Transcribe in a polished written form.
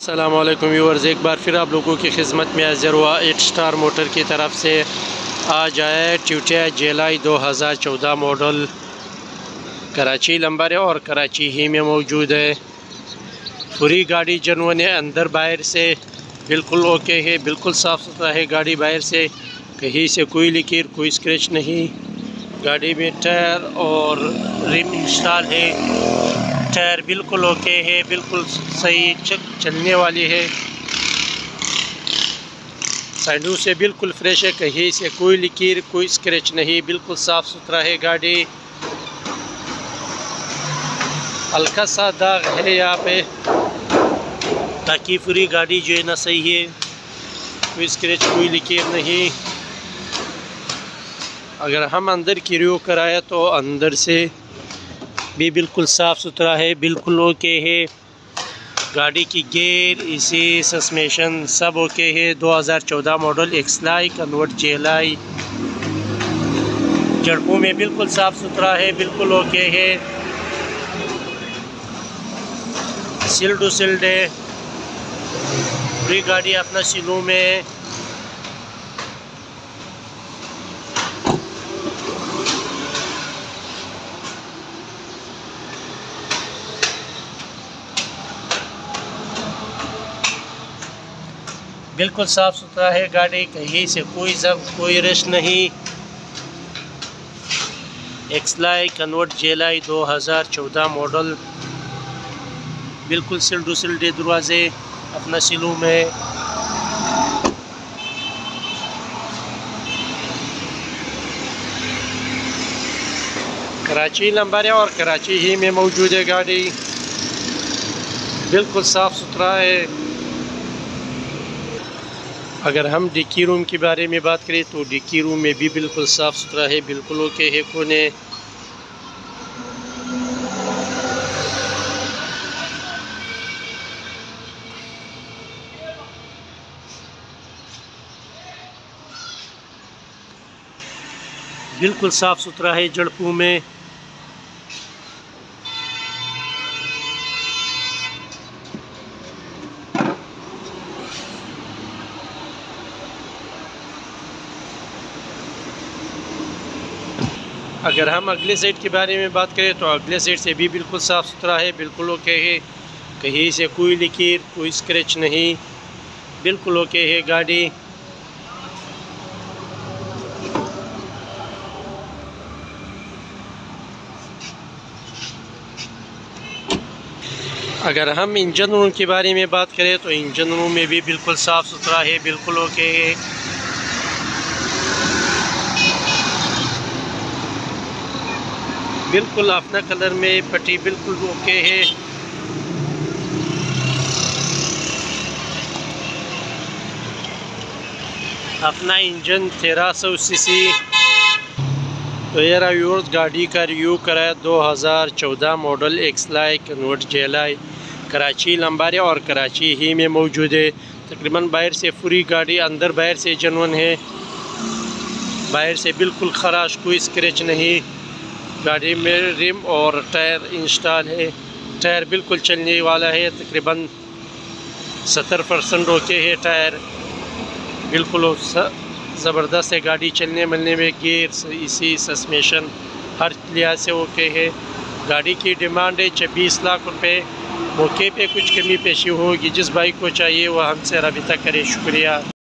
अस्सलामुअलैकुम व्यूअर्स, एक बार फिर आप लोगों की खिदमत में हाज़िर हुआ 8 स्टार मोटर की तरफ से। आज आया ट्यूटिया जेलाई 2014 मॉडल, कराची नंबर है और कराची ही में मौजूद है। पूरी गाड़ी जनवन है, अंदर बाहर से बिल्कुल ओके है, बिल्कुल साफ़ सुथरा है गाड़ी। बाहर से कहीं से कोई लीकेर कोई स्क्रैच नहीं। गाड़ी में टायर और रिम इंस्टॉल है, टायर बिल्कुल ओके है, बिल्कुल सही चलने वाली है। साइडों से बिल्कुल फ्रेश है, कहीं से कोई लीकेर कोई स्क्रैच नहीं, बिल्कुल साफ़ सुथरा है गाड़ी। हल्का सा दाग है यहाँ पे, ताकि पूरी गाड़ी जो है ना सही है, कोई स्क्रैच कोई लीकेर नहीं। अगर हम अंदर की रिव्यू कराए तो अंदर से भी बिल्कुल साफ़ सुथरा है, बिल्कुल ओके है। गाड़ी की गेयर, एसी, सस्पेंशन सब ओके है। 2014 मॉडल एक्सलाई कन्वर्ट जेलाई, जड़पों में बिल्कुल साफ़ सुथरा है, बिल्कुल ओके है। सील टू सील्ड है, पूरी गाड़ी अपना सीलों में है। बिल्कुल साफ़ सुथरा है गाड़ी, कहीं से कोई जंग कोई रश नहीं। एक्सलाई कन्वर्ट जेलाई 2014 मॉडल, बिल्कुल सिल टू सिल दरवाजे अपना सिलों में। कराची नंबर है और कराची ही में मौजूद है गाड़ी, बिल्कुल साफ़ सुथरा है। अगर हम डिक्की रूम के बारे में बात करें तो डिक्की रूम में भी बिल्कुल साफ़ सुथरा है, बिल्कुल ओके है। कोने बिल्कुल साफ़ सुथरा है जड़पों में। अगर हम अगले साइड के बारे में बात करें तो अगले साइड से भी बिल्कुल साफ़ सुथरा है, बिल्कुल ओके है। कहीं से कोई लीकेर कोई स्क्रैच नहीं, बिल्कुल ओके है गाड़ी। अगर हम इंजन रूम के बारे में बात करें तो इंजन रूम में भी बिल्कुल साफ़ सुथरा है, बिल्कुल ओके है। बिल्कुल अपना कलर में पट्टी बिल्कुल ओके है। अपना इंजन 1300 सीसी। तो ये रहा व्यूअर्स, गाड़ी का रिव्यू कराया 2014 मॉडल एक्सलाई कन्वर्ट जेलाई, कराची नंबर है और कराची ही में मौजूद है। तकरीबन बाहर से पूरी गाड़ी, अंदर बाहर से जनवन है, बाहर से बिल्कुल खराश कोई स्क्रैच नहीं। गाड़ी में रिम और टायर इंस्टॉल है, टायर बिल्कुल चलने वाला है, तकरीबन 70% ओके है टायर, बिल्कुल ज़बरदस्त है गाड़ी चलने मिलने में। गियर, एसी, सस्पेंशन हर लिहाज से ओके है। गाड़ी की डिमांड है 26 लाख रुपए। मौके पे कुछ कमी पेशी होगी, जिस बाइक को चाहिए वह हमसे रब्ता करे। शुक्रिया।